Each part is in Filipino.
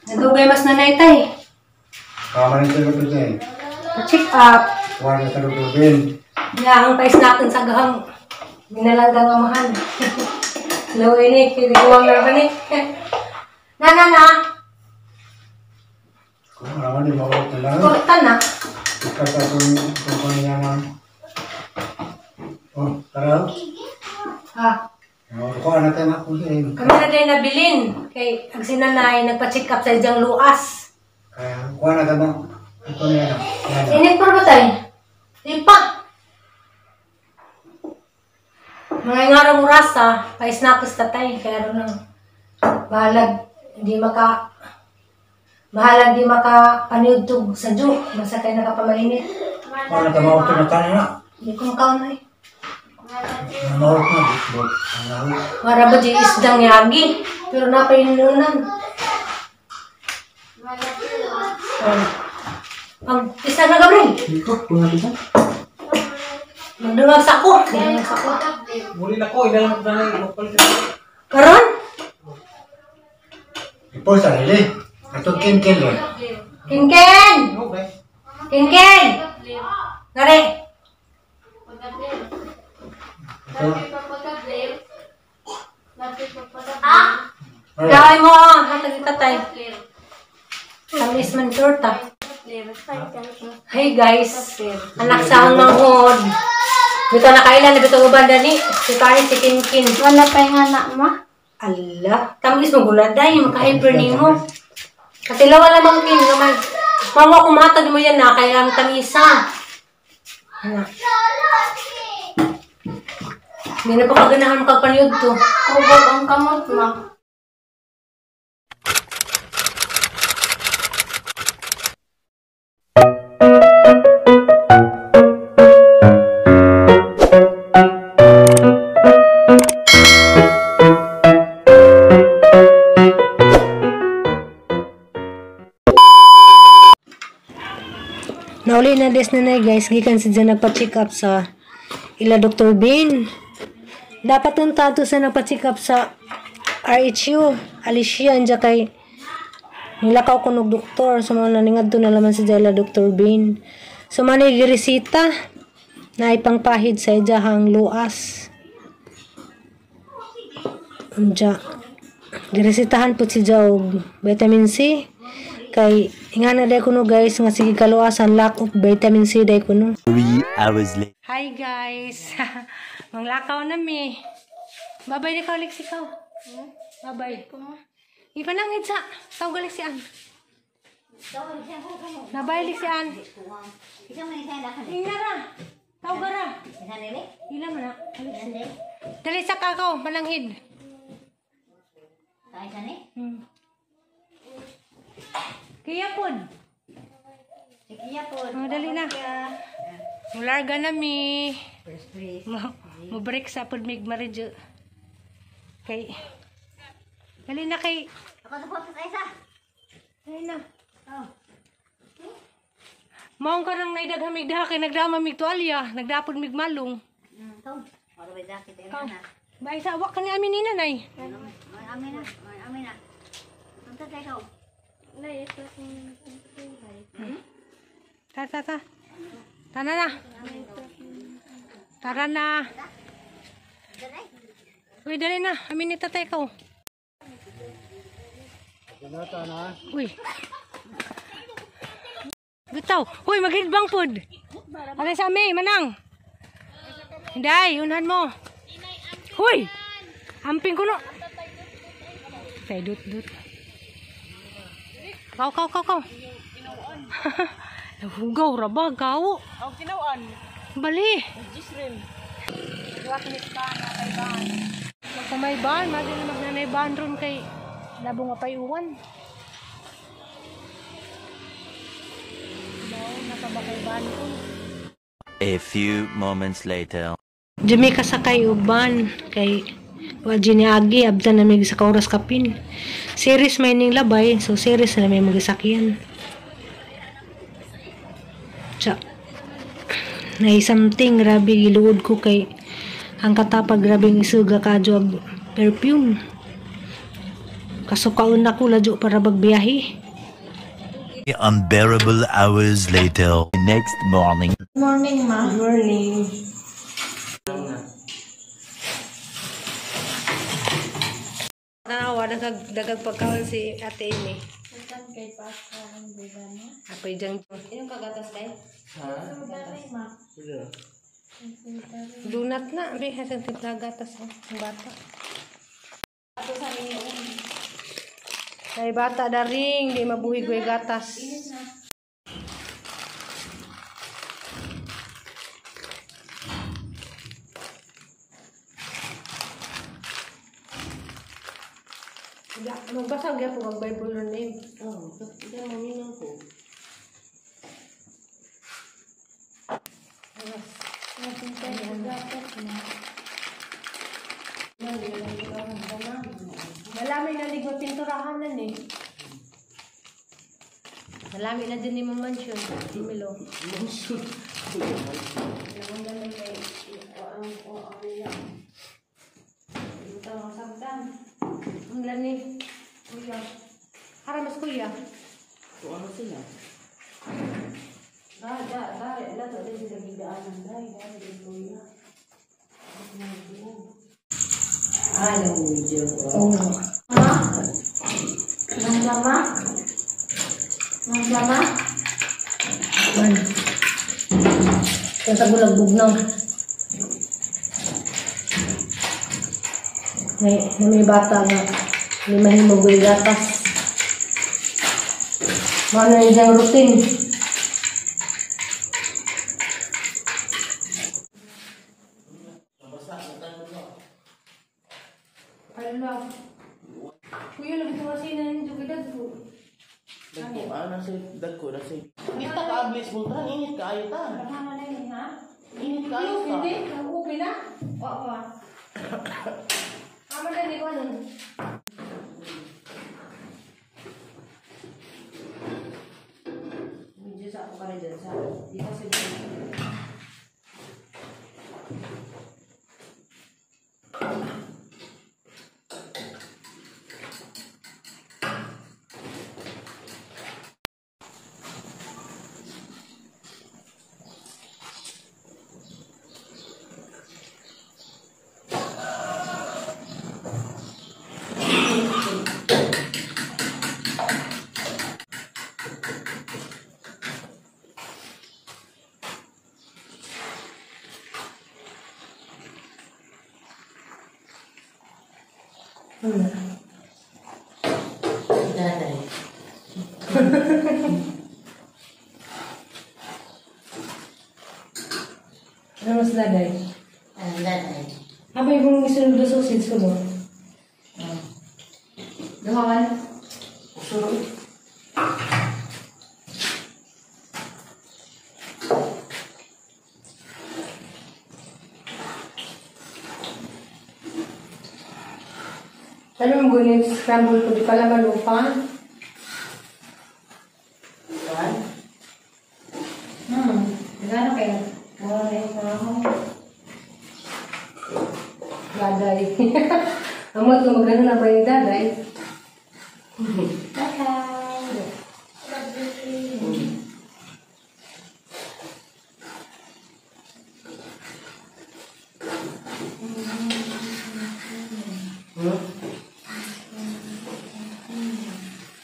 Nadugay mas nanay tay. Kaman ito ito din. Check up. Wala sa Dr. Ben. Ang pais natin sa gahang. Minalagang amahan. Hello, ini. Kinibuang na ba ni? Na. Kung naman di mawag na lang. Kurtan na. Ikata kung niya na. Oh, tara. Kuha natin ako din. Kami na din nabilin. Kay ang sinanay, nagpa-check up sa idyang luas. Kaya, kuha natin mo. Ito niya na. Init pa ba tayo? Di pa. Mga nga rasa, pais na ako sa tatay. Kaya rin bahalag di paniudtog sa Diyo. Basta tayo nakapamainit. Kuha natin mo ito na tayo na. Hindi kong kaon ay. Nanawag na. Para ba di isdang yagi? Pero napainunan. Pag isa na Gabriel. Ito, kuha natin. Magdungag sa ko. Muli na ko, inalang ko na Karon? Ipo sa hili. Ito kin-kin eh. Ken! Ken! Gari! Ito. Kaya mo hatag tatay. Tamis man torta. Hey guys, anak sa ang manghod. Bito na kailan na bito ubanda ni si Kari si Kinkin. Wala pa yung anak mo? Ala, tamis mo guladay, maka-hyper ni mo. Katilawa lamang kin naman. Mawa kumatag mo yan na kaya ang tamisa. Anak. Hindi na pa kaganahan magpapaniod to. Hubog ang kamot mo. Nauli na des na guys, gikan si dyan nagpa-check up sa ila Dr. Ben. Dapat yung tato sa nagpa-check up sa RHU, Alicia, andya kay nilakaw ko ng doktor. So mga naningad doon na laman si ila Dr. Ben. So mga giresita na ipangpahid sa ijahang luas. Andya, giresitahan po si Jog vitamin C. Kay nga na day kuno guys nga sige kaluasan lack of vitamin C day kuno. 3 hours later. Hi guys. Manglakaw na mi. Babay ni kaulik si kau. Babay. Ipanangit sa tao galik si an. Babay lik si an. Ingara. Tao gara. Ila man na. Dali sa kakao mananghid. Kaya pod. Dali na. Mularga na mi. Mo-break sa pod mig maridyo. Kay. Dali na kay. Dali na. Maong ka nang naidaghan mig daha kay nagdama mig tuwalya. Nagdapod mig malong. Ba isa wa ka ni amin ni nanay. Amin na. Punta tayo. Ta. Tara na. Tara na. Uy, dali na. Amin ni tatay ko. Uy. Bitaw. Uy, mag-hidbang pod. Alay sa amin, manang. Hinday, unhan mo. Uy. Amping ko no. Tay, dut. Kau. Nahugaw ra ba, gaw? Ang kinawaan. Bali. Jisrin. Duwat ni ka na kay ban. Kung may ban, madali magnanay ban ron kay labong mapayuwan. Nakabakay ban ron. A few moments later. Dumi kasakay uban kay Waji ni Agi, abdan na may sa kauras kapin. Series may ning labay, so series na may magisakyan. Tsa. Nay something grabe giluod ko kay ang katapag grabe isuga kadyo perfume. Kasukaon na ko ladyo para magbiyahe. Unbearable hours later. Next morning. Morning, ma. Morning. Nanawa, nagdag pagkaon si ate ini. Saan kay Pastor ang bigan niya? Ako'y dyan. Yung kagatas tayo? Ma. Dunat na. Abi, hasang tiplagatas ang bata. Ako sa inyo. Ay bata daring, di mabuhi gue gatas. Magbasa gyud ako ng Bible na name. Oo, ito maminang ko. Malami na ligo pinturahan na ni. Malami na din ni Mama Mansion. Dimilo. Ang lani. Kuya. Para mas kuya. Kung ano sila? Lato din sila bidaanan. Dahil kuya. Ayaw mo dyan. Ma? Nanggama? Nanggama? Man. Kaya sa bulag-bug nang. May bata nga. Limahin mo gulay gatas. Ano yung isang routine? Ala. Kuya, lagi sa masina yung jugidad po. Dagko, nasa dagko, nasa. Kita ka ablis mo ta, init ka ayo ta. Ano na yun, ha? Init ka ayo ta. Hindi, okay na. Oo. Ama na, hindi ko ano. Medyo sa ako ka na dyan sa. Di kasi daday. Ano mas laday? Daday. Apa yung isunod sa sausage ko mo? Duhawan? Usuro. Ano yung gunin scramble ko? Di pala malupa. Kan? Gano'n kayo? Wala yung parang. Daday. Amot kung magano na ba yung daday?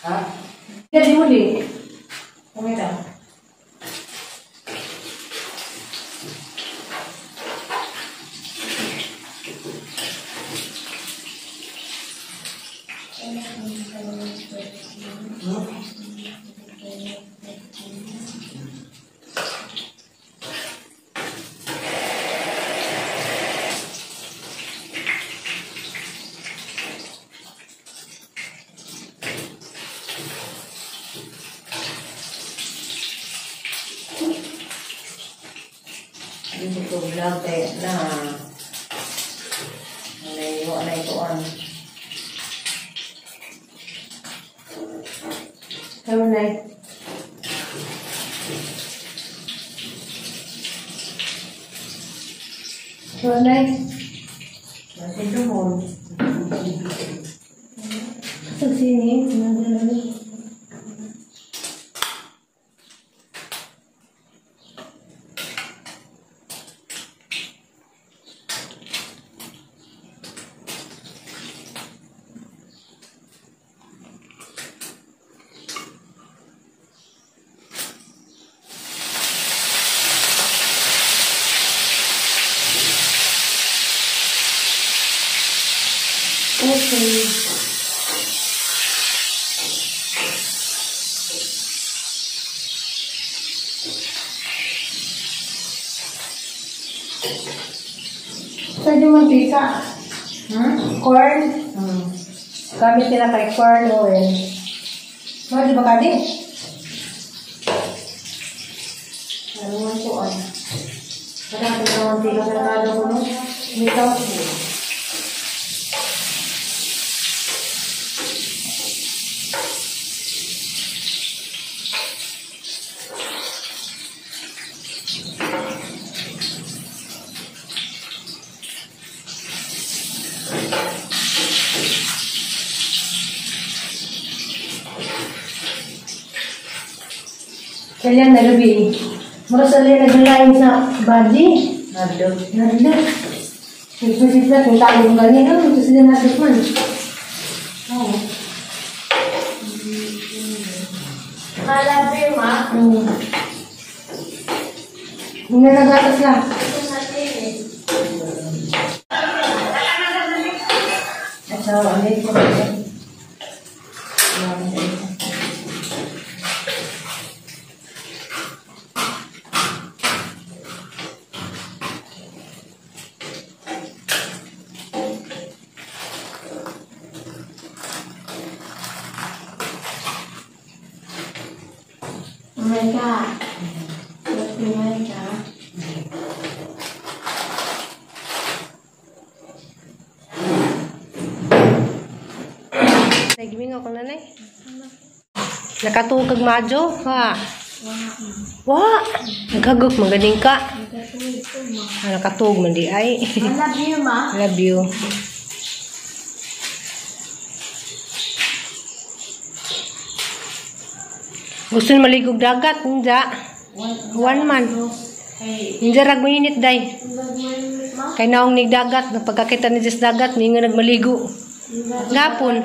Ha? Jadi muli. Kumita. Dito ko vlog kaya na. Wala ito an. Kamu naik. Kamu naik. Masih dumon. Sa sini, sinadala. Okay. Pwede mantika. Corn. Gamit nila kay corn oil. Pwede ba kadi? Ano man po ay. Marami na mantika sa nakado ko no? Mitaw. Kalian na gabi. Mura sa liyan naglain sa body. Nadog. Sipra-sipra kung tayo kong ganyan. Ito sila nadog man. Oo. Malabi ma. Hindi na nagatas lang. Assalamualaikum. Mereka. Mereka. Nagiming ako nanay. Nakatugag madyo. Ha. Wah. Nagkagok magaling ka. Nakatug man di ay. I love you, ma. Love you. Gusto nyo maligog dagat, hindi. 1 month. Hindi rag mainit, day. Kay naong nigdagat, pagkakita ni Diyos dagat, may nga nagmaligo. Gapon.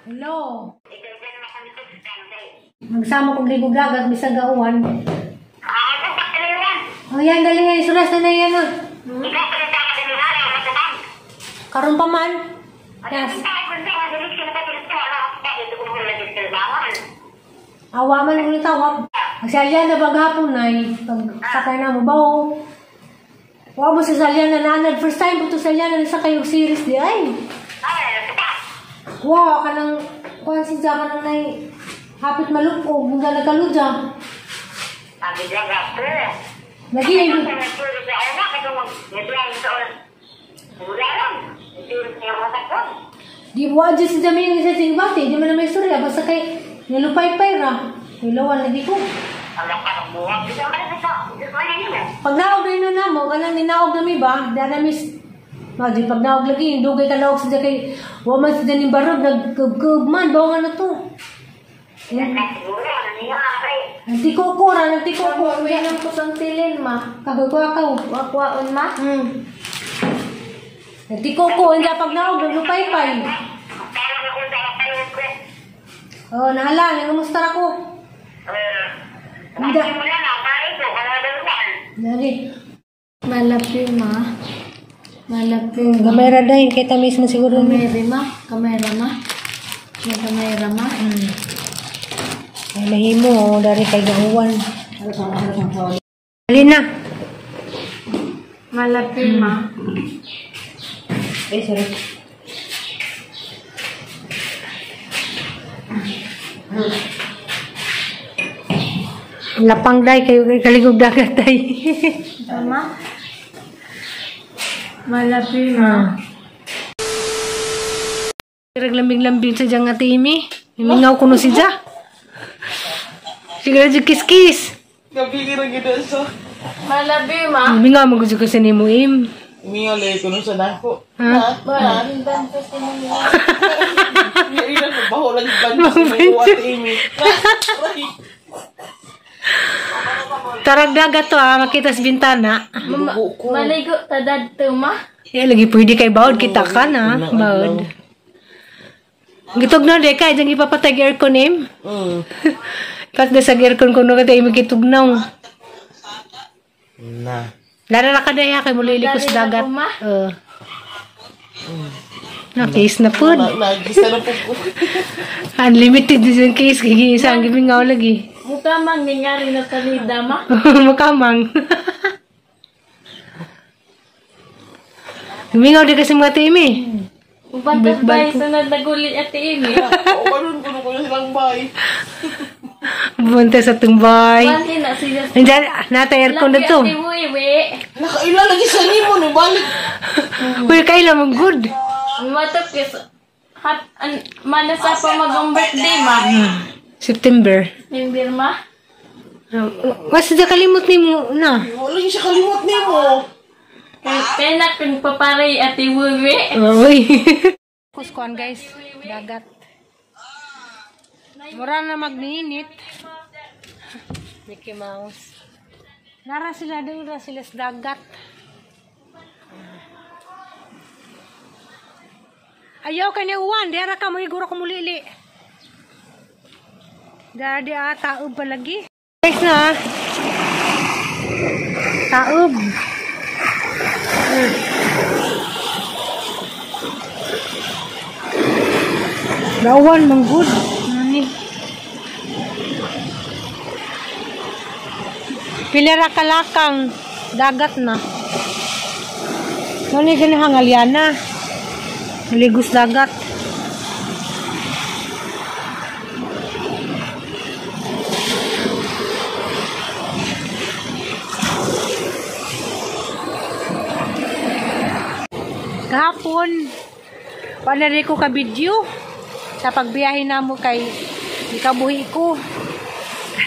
Hello. Magsama kong ligog dagat, bisag gauwan. Oh, yan, dali yan. Suras na yan, ah. Karoon pa man. Yes. Awaman ulit tawag. Magsalyan na baghapon na pagsakay na mo ba o? Huwag mo sa salyan na nanad. First time po ito salyan na sa kayong series di ay. Wow, ka nang kuhan sinsa ka nang nai hapit malupog. Hanggang nagkaludya. Lagi yung di mo adyo si Jamie yung isa bati. Di mo na may istorya. Basta kay nilupay-pay ra. Nilawan lagi ko. Pag naog na yun na mo, kanang ninaog na mi ba? Dana mis di pag naog lagi, dugay ka naog sa kay waman sa daning barog, nagkub-kub man, bawa na to. Nagtikukura, nagtikukura. Uwi ng kusang tilin, ma. Kagagwakaw, wakwaon, ma. Nagtikukura, hindi pag naog, naglupay-pay. Oh, nahala, nangamustar ako. Hindi. Dari. Malapi, ma. Malapi. Kamera dahil, kita mismo siguro. Kamera, ma. Kamera, ma. May kamera, ma. Ay, mahimo, dari kay gahuan. Alin na. Malapi, ma. Ay, sorry. Lapang day kayo kaligog dagat day. Mama. Malabi ma. Lambing-lambing sa diyang ati imi. Imingaw ko no si Dja. Siguro dyan kiss-kiss. Gabi kira gid sa. Malabi ma. Imingaw mo gusto ko sa nimo im. Mingaw lay ko nun sa nako. Ha? Maraming bantos din mo. Ira ko baho lang ban may what imi. Tarag dagat to makita sa bintana. Maligo tadad to ma. Lagi pwede kay baod kita ka na. Baod. Gitog na de kay dyan ipapatay aircon im. Pas da sa aircon ko no katay magitugnaw. Na. Lara ka daya kay mulili ko sa dagat. Na case na pud. Nagisa na po ko. Unlimited din case kay isang gimingaw lagi. Mukha mang nangyari na talida ma. Makamang. Gimingaw di kasi mga timi. Ubantas bay sunod na guli ati ini. O karon kuno ko silang bay. Bunta sa tumbay. Bante na siya. Nandiyan, nata aircon na to. Lagi ati mo iwi. Nakaila lagi sa nimo ni balik. Uy, kailan mong good. Matapis. Manasa pa mag birthday ma. September. Hindi ma. Mas da kalimot ni mo na. Wala siya kalimot nimo. Kaya na kung paparay ati Wiwi. Uy. Kuskuan guys, dagat. Mura na magninit. Mickey Mouse. Nara sila doon na sila sa dagat. Ayaw ka niya uwan. Diara ka mo iguro ko mulili. Dari taob pa lagi. Guys na. Taob. Lawan manggod. Nani? Pilera kalakang dagat na. Nani ganahang aliana. Maligos dagat. Kahapon, panari ko ka video sa pagbiyahe na mo kay ikabuhi ko.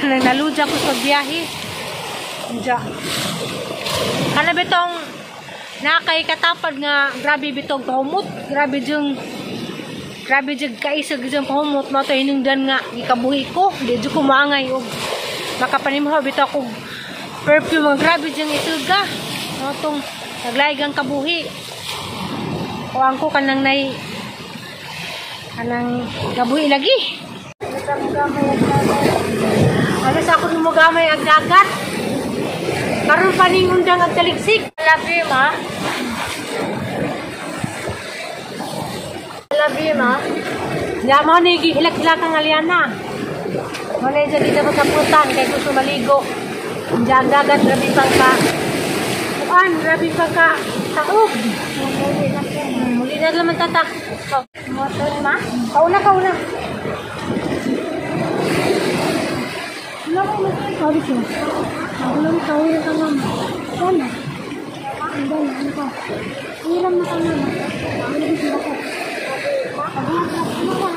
Naludya ko sa biyahe. Kana bitong nakay katapad nga grabe bitong pahumot. Grabe jung kaisag jung pahumot mo to hinungdan nga ikabuhi ko. Di jud ko maangay og makapanimhaw bitaw ko perfume nga grabe jung isuga. No tong naglaigang kabuhi. Kuang ko kanang nay kanang gabuhi lagi. Alas ako mo gamay ang dagat. Karon pa ning undang ang taligsik. Labi ma. Labi ma. Ya mo ni gihilak-hilak ang aliana. Mo na dyan dito sa putan kay gusto maligo. Diyan dagat grabe pang ka. Kuan grabe pang ka taog. Muli na naman tata. Motor ma. Kauna. Wala ko masasabi siya. Wala mo kawin ka mama. Sana. Ano ka? Hiram na ka mama. Ano ba sila ko? Ano ba?